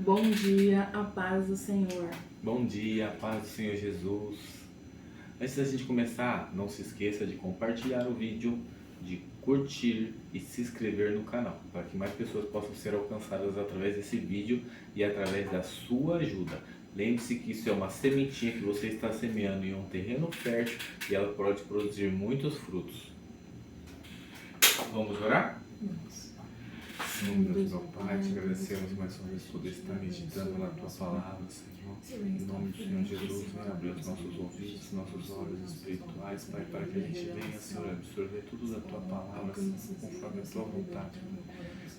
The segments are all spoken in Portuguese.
Bom dia, a paz do Senhor. Bom dia, a paz do Senhor Jesus. Antes da gente começar, não se esqueça de compartilhar o vídeo, de curtir e se inscrever no canal, para que mais pessoas possam ser alcançadas através desse vídeo e através da sua ajuda. Lembre-se que isso é uma sementinha que você está semeando em um terreno fértil e ela pode produzir muitos frutos. Vamos orar? Senhor Deus, meu Pai, te agradecemos mais uma vez por poder estar meditando na Tua Palavra, Senhor. Em nome do Senhor Jesus, venha abrir os nossos ouvidos, nossos olhos espirituais, Pai, para que a gente venha, Senhor, absorver tudo da Tua Palavra, Senhor, conforme a Tua vontade.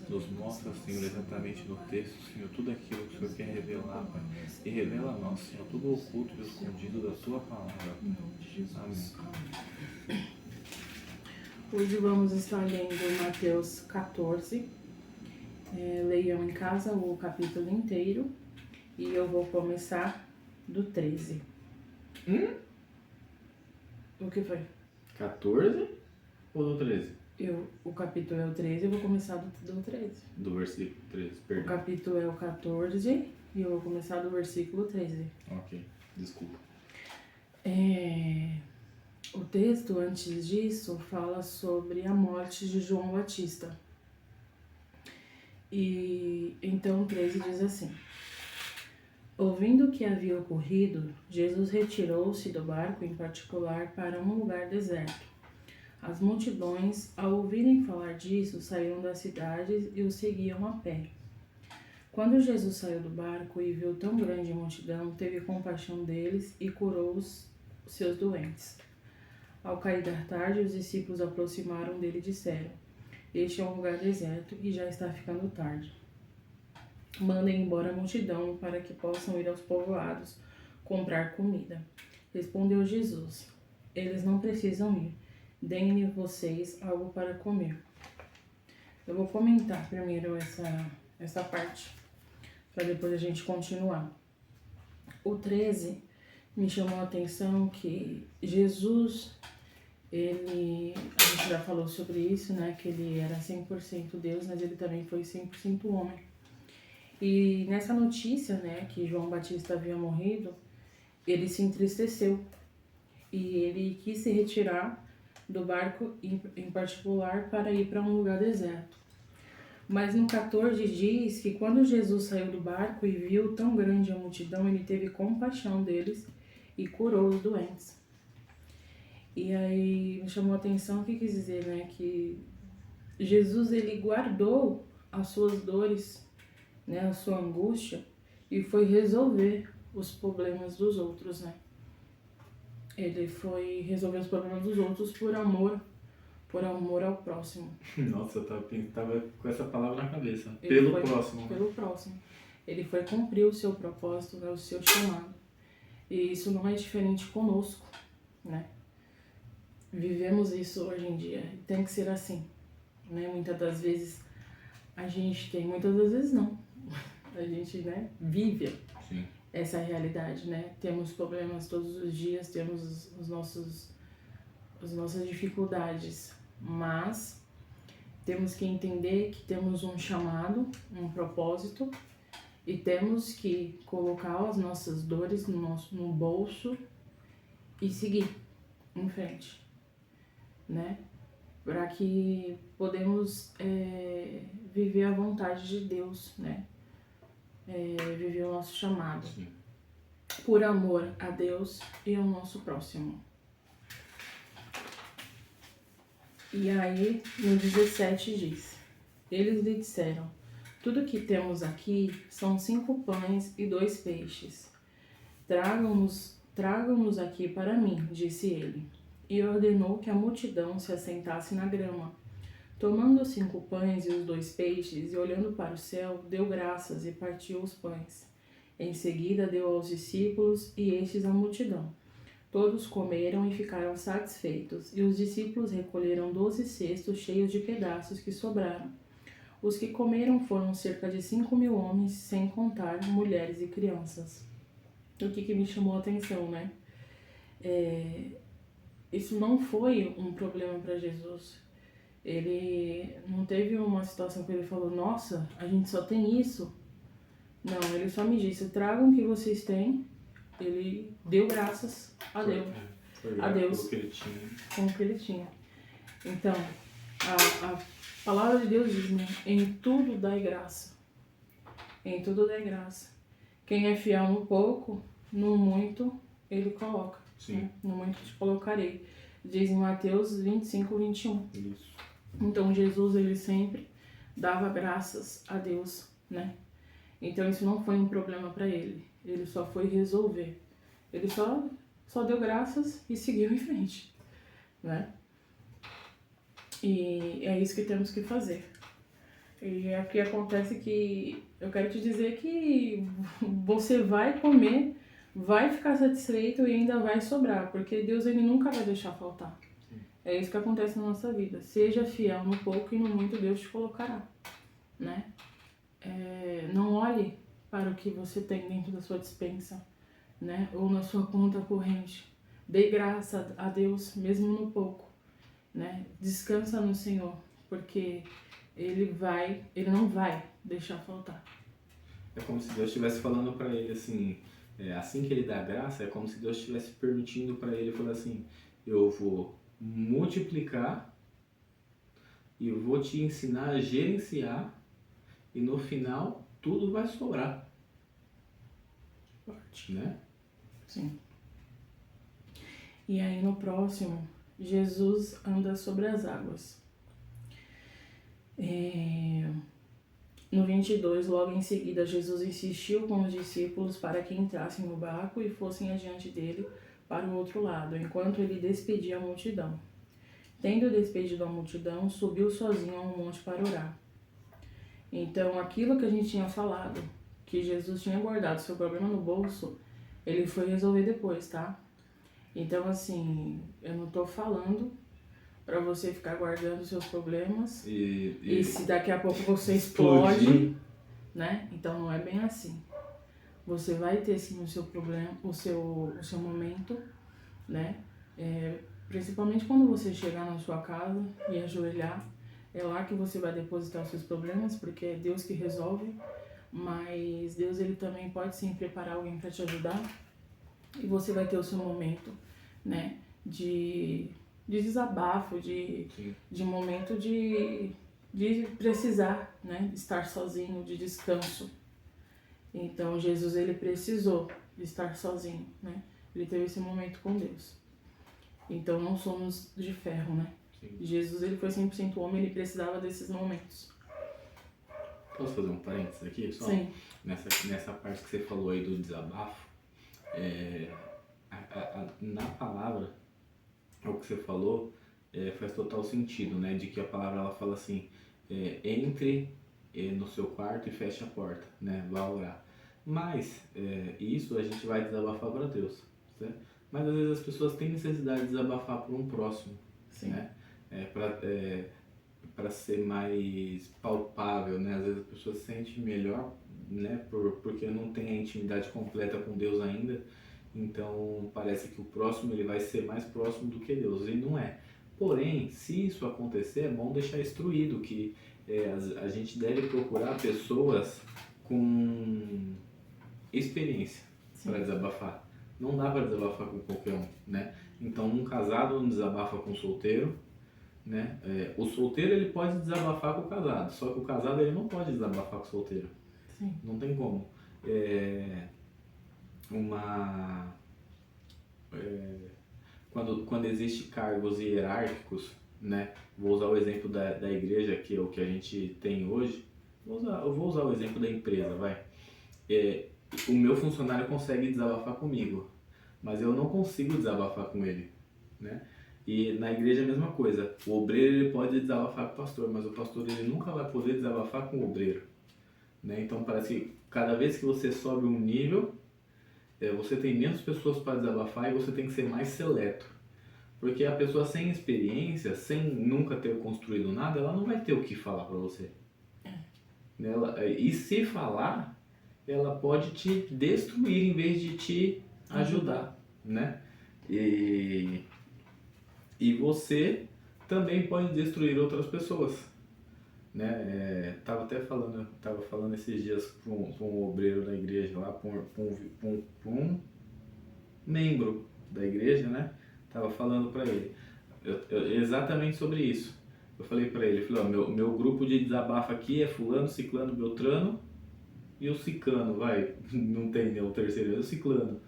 Nos mostra, Senhor, exatamente no texto, Senhor, tudo aquilo que o Senhor quer revelar, Pai. E revela a nós, Senhor, tudo o oculto e escondido da Tua Palavra. Amém. Hoje vamos estar lendo Mateus 14. Leiam em casa o capítulo inteiro e eu vou começar do 13. O que foi? 14 ou do 13? O capítulo é o 13, eu vou começar do 13. Do versículo 13, O perdão. capítulo é o 14 e eu vou começar do versículo 13. Ok, desculpa. O texto, antes disso, fala sobre a morte de João Batista. E então o 13 diz assim: ouvindo o que havia ocorrido, Jesus retirou-se do barco em particular para um lugar deserto. As multidões, ao ouvirem falar disso, saíram das cidades e o seguiam a pé. Quando Jesus saiu do barco e viu tão grande multidão, teve compaixão deles e curou os seus doentes. Ao cair da tarde, os discípulos aproximaram dele e disseram: este é um lugar deserto e já está ficando tarde. Mandem embora a multidão para que possam ir aos povoados comprar comida. Respondeu Jesus: eles não precisam ir. Deem-me vocês algo para comer. Eu vou comentar primeiro essa parte, para depois a gente continuar. O 13 me chamou a atenção que Jesus, a gente já falou sobre isso, né, que ele era 100% Deus, mas ele também foi 100% homem. E nessa notícia, né, que João Batista havia morrido, ele se entristeceu e ele quis se retirar do barco em particular para ir para um lugar deserto. Mas no 14 diz que quando Jesus saiu do barco e viu tão grande a multidão, ele teve compaixão deles e curou os doentes. E aí me chamou a atenção o que quis dizer, né? Que Jesus, ele guardou as suas dores, né? A sua angústia e foi resolver os problemas dos outros, né? Ele foi resolver os problemas dos outros por amor ao próximo. Nossa, eu tava com essa palavra na cabeça. Próximo. Pelo próximo. Ele foi cumprir o seu propósito, né? O seu chamado. E isso não é diferente conosco, né? Vivemos isso hoje em dia, tem que ser assim, né? Muitas das vezes a gente tem, muitas das vezes não. A gente, né, vive Sim. essa realidade, né? Temos problemas todos os dias, temos as nossas dificuldades, mas temos que entender que temos um chamado, um propósito e temos que colocar as nossas dores no bolso e seguir em frente, né? Para que podemos viver a vontade de Deus, né? Viver o nosso chamado. Sim. Por amor a Deus e ao nosso próximo. E aí, no 17 diz: eles lhe disseram: tudo que temos aqui são 5 pães e 2 peixes. Tragam-nos aqui para mim, disse ele. E ordenou que a multidão se assentasse na grama. Tomando os 5 pães e os 2 peixes, e olhando para o céu, deu graças e partiu os pães. Em seguida deu aos discípulos e estes à multidão. Todos comeram e ficaram satisfeitos, e os discípulos recolheram 12 cestos cheios de pedaços que sobraram. Os que comeram foram cerca de 5.000 homens, sem contar mulheres e crianças. O que me chamou a atenção, né? Isso não foi um problema para Jesus. Ele não teve uma situação que ele falou: nossa, a gente só tem isso. Não, ele só me disse, tragam o que vocês têm. Ele deu graças a Deus. Foi A Deus. pelo que ele tinha. Com o que ele tinha. Então, a palavra de Deus diz, né? Em tudo dai graça. Em tudo dai graça. Quem é fiel no pouco, no muito, ele coloca. Sim. Né? No muito te colocarei. Diz em Mateus 25, 21. Isso. Então, Jesus, ele sempre dava graças a Deus, né? Então, isso não foi um problema para ele. Ele só foi resolver. Ele só deu graças e seguiu em frente, né? E é isso que temos que fazer. E aqui acontece que eu quero te dizer que você vai comer, vai ficar satisfeito e ainda vai sobrar, porque Deus ele nunca vai deixar faltar. É isso que acontece na nossa vida. Seja fiel no pouco e no muito Deus te colocará, né? Não olhe para o que você tem dentro da sua despensa, né? Ou na sua conta corrente. Dê graça a Deus mesmo no pouco, né? Descansa no Senhor, porque Ele não vai deixar faltar. É como se Deus estivesse falando para ele assim, assim que ele dá graça, é como se Deus estivesse permitindo para ele falar assim, eu vou multiplicar e eu vou te ensinar a gerenciar e no final tudo vai sobrar. Forte, né? Sim. E aí no próximo, Jesus anda sobre as águas. No 22, logo em seguida, Jesus insistiu com os discípulos para que entrassem no barco e fossem adiante dele para o outro lado, enquanto ele despedia a multidão. Tendo despedido a multidão, subiu sozinho a um monte para orar. Então, aquilo que a gente tinha falado, que Jesus tinha guardado seu problema no bolso, ele foi resolver depois, tá? Então, assim, eu não tô falando para você ficar guardando seus problemas e se daqui a pouco você explode, né? Então não é bem assim. Você vai ter sim o seu problema, o seu momento, né? Principalmente quando você chegar na sua casa e ajoelhar, é lá que você vai depositar os seus problemas, porque é Deus que resolve, mas Deus ele também pode sim preparar alguém para te ajudar e você vai ter o seu momento, né? De desabafo, de momento de precisar, né? Estar sozinho, de descanso. Então, Jesus, ele precisou de estar sozinho, né? Ele teve esse momento com Deus. Então, não somos de ferro, né? Sim. Jesus, ele foi 100% homem, ele precisava desses momentos. Posso fazer um parênteses aqui? Só? Sim. Nessa parte que você falou aí do desabafo, na palavra, o que você falou faz total sentido, né? De que a palavra ela fala assim, entre no seu quarto e feche a porta, né? Vá orar. Mas isso a gente vai desabafar para Deus, certo? Mas às vezes as pessoas têm necessidade de desabafar por um próximo, Sim. né? Para ser mais palpável, né? Às vezes a pessoa se sente melhor, né? Porque não tem a intimidade completa com Deus ainda. Então parece que o próximo ele vai ser mais próximo do que Deus, e não é. Porém, se isso acontecer, é bom deixar instruído que a gente deve procurar pessoas com experiência para desabafar. Não dá para desabafar com qualquer um, né? Então um casado não desabafa com um solteiro, né? O solteiro ele pode desabafar com o casado, só que o casado ele não pode desabafar com o solteiro. Sim. Não tem como. Quando existe cargos hierárquicos, né? Vou usar o exemplo da igreja, que é o que a gente tem hoje. Eu vou usar o exemplo da empresa, vai. O meu funcionário consegue desabafar comigo, mas eu não consigo desabafar com ele, né? E na igreja é a mesma coisa. O obreiro ele pode desabafar com o pastor, mas o pastor ele nunca vai poder desabafar com o obreiro, né? Então parece que cada vez que você sobe um nível, você tem menos pessoas para desabafar e você tem que ser mais seleto. Porque a pessoa sem experiência, sem nunca ter construído nada, ela não vai ter o que falar para você. E se falar, ela pode te destruir em vez de te ajudar, né? E você também pode destruir outras pessoas, né? Tava falando esses dias para um obreiro da igreja lá, para um membro da igreja, né? Tava falando para ele exatamente sobre isso. Eu falei para ele, meu grupo de desabafo aqui é fulano, ciclano, beltrano e o cicano, não tem o terceiro, é o ciclano.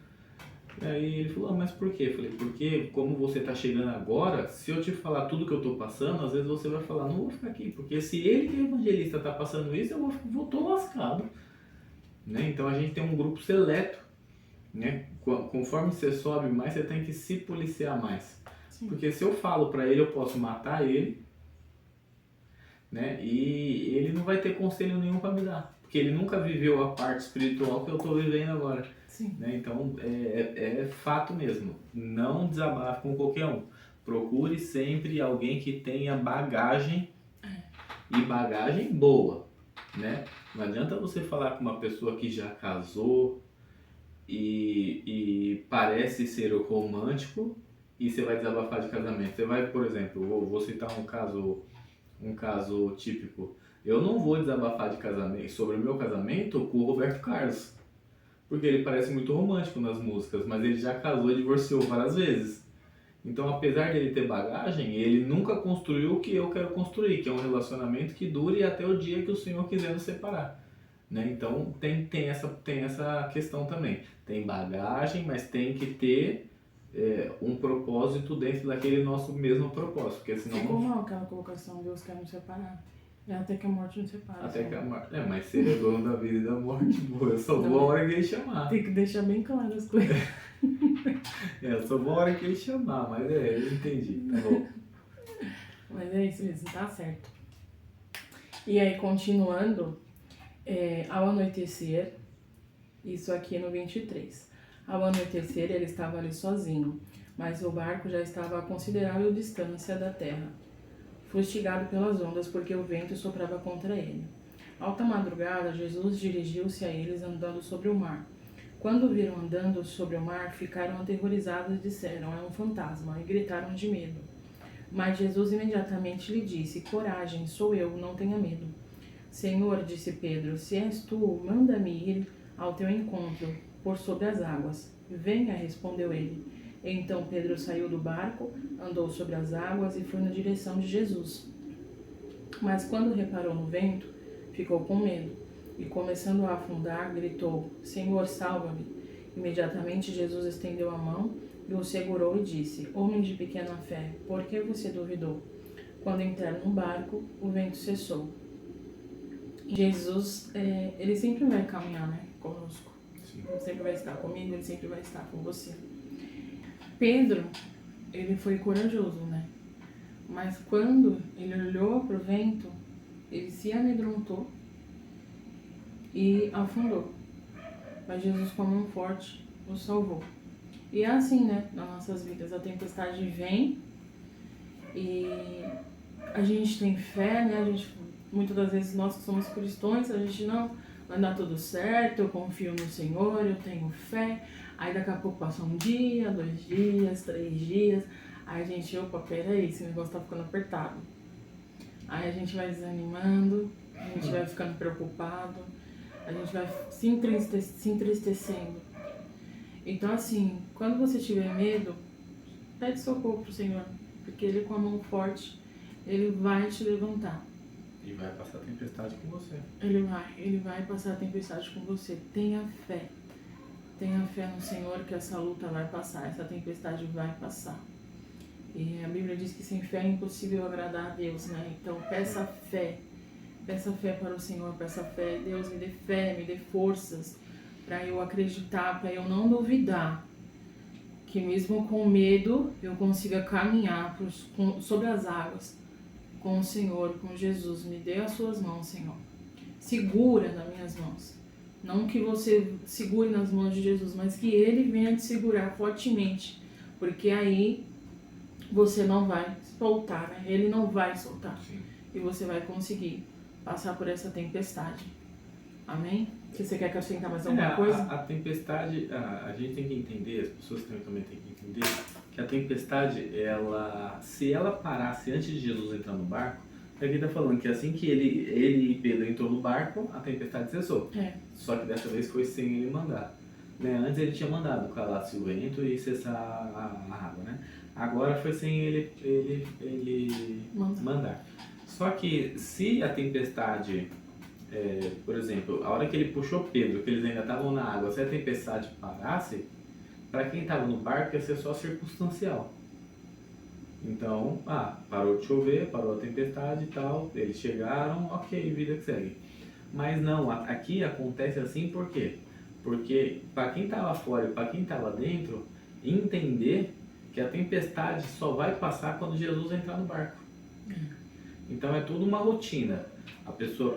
E aí ele falou, mas por quê? Eu falei, porque como você tá chegando agora, se eu te falar tudo que eu tô passando, às vezes você vai falar, não vou ficar aqui, porque se ele que é evangelista tá passando isso, eu tô lascado. Né? Então a gente tem um grupo seleto, né? Conforme você sobe mais, você tem que se policiar mais. Sim. Porque se eu falo para ele, eu posso matar ele, né? E ele não vai ter conselho nenhum para me dar, porque ele nunca viveu a parte espiritual que eu estou vivendo agora. Sim. Né? Então é fato mesmo, não desabafe com qualquer um. Procure sempre alguém que tenha bagagem e bagagem boa, né? Não adianta você falar com uma pessoa que já casou e parece ser romântico e você vai desabafar de casamento. Você vai, por exemplo, vou citar um caso típico. Eu não vou desabafar de casamento, sobre o meu casamento com o Roberto Carlos, porque ele parece muito romântico nas músicas, mas ele já casou e divorciou várias vezes. Então, apesar dele ter bagagem, ele nunca construiu o que eu quero construir, que é um relacionamento que dure até o dia que o Senhor quiser nos separar. Né? Então, tem essa questão também. Tem bagagem, mas tem que ter um propósito dentro daquele nosso mesmo propósito, porque senão... Ficou mal aquela colocação, Deus quer nos separar. É até que a morte nos separa. Até que a morte... mas se ele é dono da vida e da morte, eu só vou a hora que ele chamar. Tem que deixar bem claro as coisas. Eu só vou a hora que ele chamar, mas eu entendi, tá bom. Mas é isso mesmo, tá certo. E aí, continuando, ao anoitecer, isso aqui no 23. Ao anoitecer, ele estava ali sozinho, mas o barco já estava a considerável distância da terra, fustigado pelas ondas, porque o vento soprava contra ele. Alta madrugada, Jesus dirigiu-se a eles andando sobre o mar. Quando o viram andando sobre o mar, ficaram aterrorizados e disseram, é um fantasma, e gritaram de medo. Mas Jesus imediatamente lhe disse, coragem, sou eu, não tenha medo. Senhor, disse Pedro, se és tu, manda-me ir ao teu encontro, por sobre as águas. Venha, respondeu ele. Então Pedro saiu do barco, andou sobre as águas e foi na direção de Jesus. Mas quando reparou no vento, ficou com medo e, começando a afundar, gritou, Senhor, salva-me. Imediatamente Jesus estendeu a mão e o segurou e disse, homem de pequena fé, por que você duvidou? Quando entraram no barco, o vento cessou. Jesus, ele sempre vai caminhar, né, conosco. Sim. Ele sempre vai estar comigo, ele sempre vai estar com você. Pedro, ele foi corajoso, né? Mas quando ele olhou para o vento, ele se amedrontou e afundou. Mas Jesus, com a mão forte, o salvou. E é assim, né, nas nossas vidas. A tempestade vem e a gente tem fé, né? Muitas das vezes nós que somos cristãos, a gente não vai dar tudo certo, eu confio no Senhor, eu tenho fé. Aí daqui a pouco passa um dia, 2 dias, 3 dias. Aí a gente, opa, peraí, esse negócio tá ficando apertado. Aí a gente vai desanimando, a gente vai ficando preocupado, a gente vai se entristecendo. Então assim, quando você tiver medo, pede socorro pro Senhor, porque Ele com a mão forte, Ele vai te levantar. E vai passar a tempestade com você. Ele vai passar a tempestade com você. Tenha fé. Tenha fé no Senhor que essa luta vai passar, essa tempestade vai passar. E a Bíblia diz que sem fé é impossível agradar a Deus, né? Então peça fé para o Senhor, peça fé. Deus, me dê fé, me dê forças para eu acreditar, para eu não duvidar que mesmo com medo eu consiga caminhar sobre as águas com o Senhor, com Jesus. Me dê as suas mãos, Senhor. Segura nas minhas mãos. Não que você segure nas mãos de Jesus, mas que Ele venha te segurar fortemente. Porque aí você não vai soltar, né? Ele não vai soltar. Sim. E você vai conseguir passar por essa tempestade. Amém? Você quer acrescentar mais alguma coisa? A tempestade, a gente tem que entender, as pessoas também têm que entender, que a tempestade, se ela parasse antes de Jesus entrar no barco, Aqui está falando que assim que ele e Pedro entrou no barco, a tempestade cessou. Só que dessa vez foi sem ele mandar. Né? Antes ele tinha mandado calar-se o vento e cessar a água, né? Agora foi sem ele mandar. Só que se a tempestade, por exemplo, a hora que ele puxou Pedro, que eles ainda estavam na água, se a tempestade parasse, para quem estava no barco ia ser só circunstancial. Então, parou de chover, parou a tempestade e tal, eles chegaram, ok, vida que segue. Mas não, aqui acontece assim por quê? Porque para quem estava fora e para quem estava dentro, entender que a tempestade só vai passar quando Jesus entrar no barco. Então é tudo uma rotina. A pessoa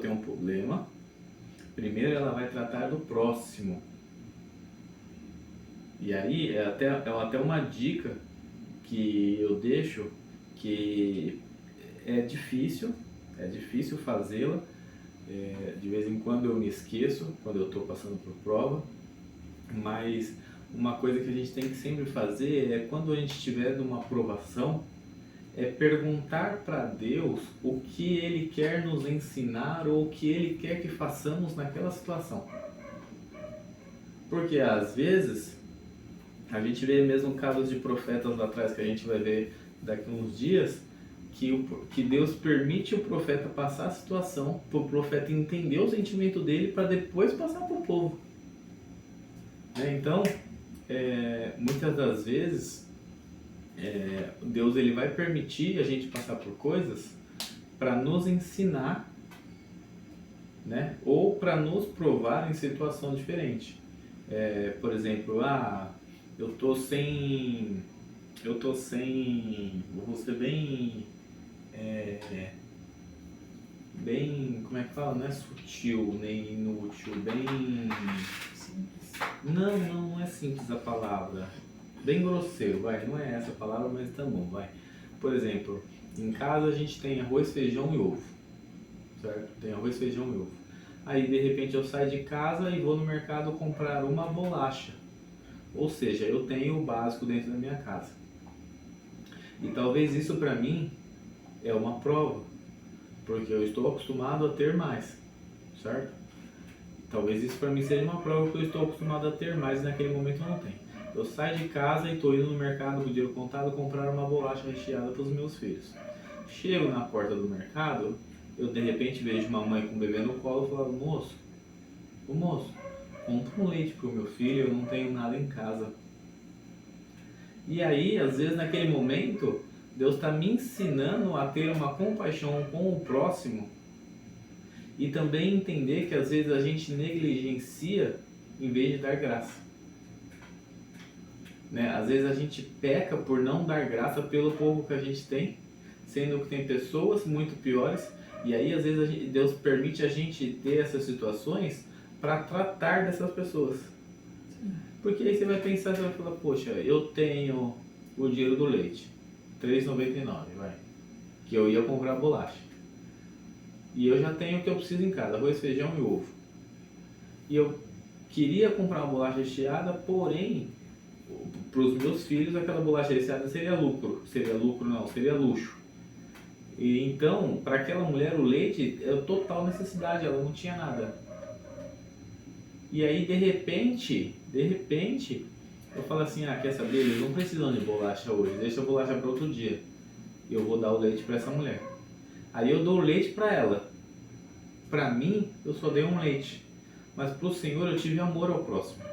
tem um problema, primeiro ela vai tratar do próximo. E aí é até uma dica que eu deixo, que é difícil fazê-la. De vez em quando eu me esqueço, quando eu estou passando por prova, mas uma coisa que a gente tem que sempre fazer é, quando a gente estiver numa provação, é perguntar para Deus o que Ele quer nos ensinar ou o que Ele quer que façamos naquela situação. Porque às vezes, a gente vê mesmo casos de profetas lá atrás, que a gente vai ver daqui a uns dias, que Deus permite o profeta passar a situação, para o profeta entender o sentimento dele, para depois passar para o povo. Então, muitas das vezes, Deus ele vai permitir a gente passar por coisas para nos ensinar, né? Ou para nos provar em situação diferente. Por exemplo, eu tô sem, vou ser bem, como é que fala? Não é sutil, nem inútil, bem... Simples. Não é simples a palavra. Bem grosseiro, não é essa a palavra, mas tá bom, Por exemplo, em casa a gente tem arroz, feijão e ovo, certo? Tem arroz, feijão e ovo. Aí de repente eu saio de casa e vou no mercado comprar uma bolacha. Ou seja, eu tenho o básico dentro da minha casa. E talvez isso para mim é uma prova, porque eu estou acostumado a ter mais, certo? Talvez isso para mim seja uma prova, porque eu estou acostumado a ter mais e naquele momento eu não tenho. Eu saio de casa e estou indo no mercado com o dinheiro contado comprar uma bolacha recheada para os meus filhos. Chego na porta do mercado, eu de repente vejo uma mãe com um bebê no colo e falo: moço, compra um leite para o meu filho, eu não tenho nada em casa. E aí, às vezes naquele momento, Deus está me ensinando a ter uma compaixão com o próximo e também entender que às vezes a gente negligencia em vez de dar graça. Né? Às vezes a gente peca por não dar graça pelo pouco que a gente tem, sendo que tem pessoas muito piores, e aí às vezes Deus permite a gente ter essas situações para tratar dessas pessoas. Porque aí você vai pensar, você vai falar: poxa, eu tenho o dinheiro do leite, R$3,99, que eu ia comprar bolacha, e eu já tenho o que eu preciso em casa, arroz, feijão e ovo, e eu queria comprar uma bolacha recheada, porém para os meus filhos aquela bolacha recheada seria luxo. E então, para aquela mulher o leite é total necessidade, ela não tinha nada. E aí de repente eu falo assim: quer saber, eles não precisam de bolacha hoje, deixa a bolacha para outro dia, eu vou dar o leite para essa mulher. Aí eu dou o leite para ela. Para mim eu só dei um leite, mas para o Senhor eu tive amor ao próximo.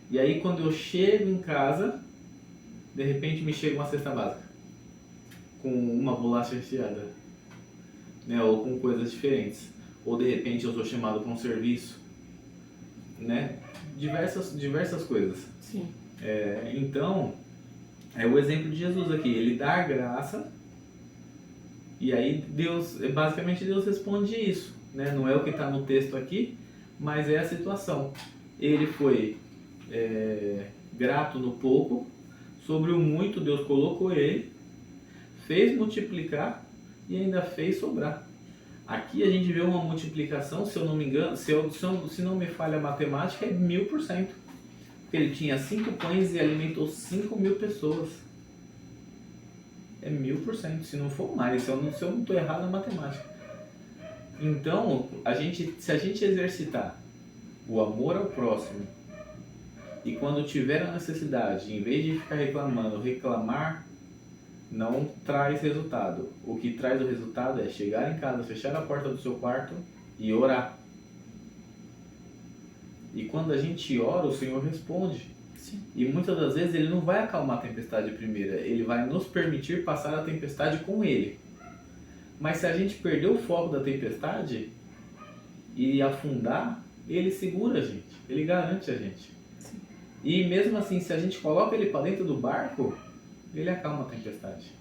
E aí quando eu chego em casa, de repente me chega uma cesta básica com uma bolacha recheada, né? Ou com coisas diferentes, ou de repente eu sou chamado para um serviço, né? Diversas coisas. Sim. Então é o exemplo de Jesus aqui, ele dá graça, e aí basicamente Deus responde isso, né? Não é o que está no texto aqui, mas é a situação. Ele foi grato no pouco, sobre o muito Deus colocou ele, fez multiplicar e ainda fez sobrar. Aqui a gente vê uma multiplicação, se eu não me engano, se não me falha a matemática, é 1000%. Porque ele tinha 5 pães e alimentou 5.000 pessoas. É 1000%, se não for mais, se eu não estou errado na matemática. Então, se a gente exercitar o amor ao próximo, e quando tiver a necessidade, em vez de ficar reclamando, reclamar não traz resultado. O que traz o resultado é chegar em casa, fechar a porta do seu quarto e orar. E quando a gente ora, o Senhor responde. Sim. E muitas das vezes Ele não vai acalmar a tempestade primeiro, Ele vai nos permitir passar a tempestade com Ele. Mas se a gente perder o foco da tempestade e afundar, Ele segura a gente, Ele garante a gente. Sim. E mesmo assim, se a gente coloca Ele para dentro do barco, Ele acalma a tempestade.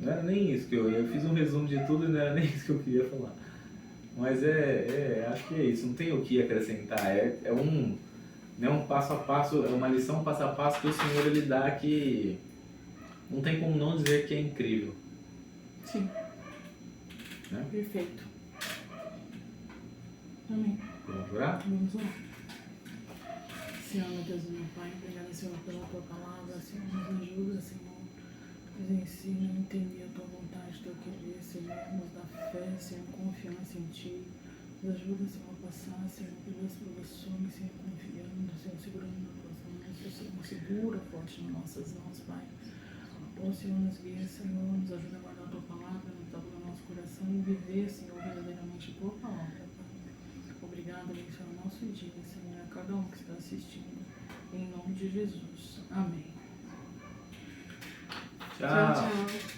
Não era nem isso que eu fiz um resumo de tudo e não era nem isso que eu queria falar. Mas acho que é isso, não tem o que acrescentar. É um passo a passo, é uma lição passo a passo que o Senhor Ele dá que não tem como não dizer que é incrível. Sim. Né? Perfeito. Amém. Vamos orar? Vamos lá. Senhor, meu Deus e meu Pai, obrigada, Senhor, pela Tua palavra. Senhor, nos ajuda, Senhor. Nos ensina a entender a Tua vontade, Teu querer, Senhor. Nos dá fé, Senhor, confiança em Ti. Nos ajuda, Senhor, a passar, Senhor, pelas provações, Senhor, confiando, Senhor, segurando nas Tuas mãos. Senhor, segura forte nas nossas mãos, Pai. Ó, Senhor, nos guia, Senhor, nos ajuda a guardar a Tua palavra, nos dá no nosso coração e viver, Senhor, verdadeiramente a Tua palavra, Pai. Obrigada, abençoe o nosso dia, Senhor, a cada um que está assistindo. Em nome de Jesus. Amém. Tchau. Tchau, tchau.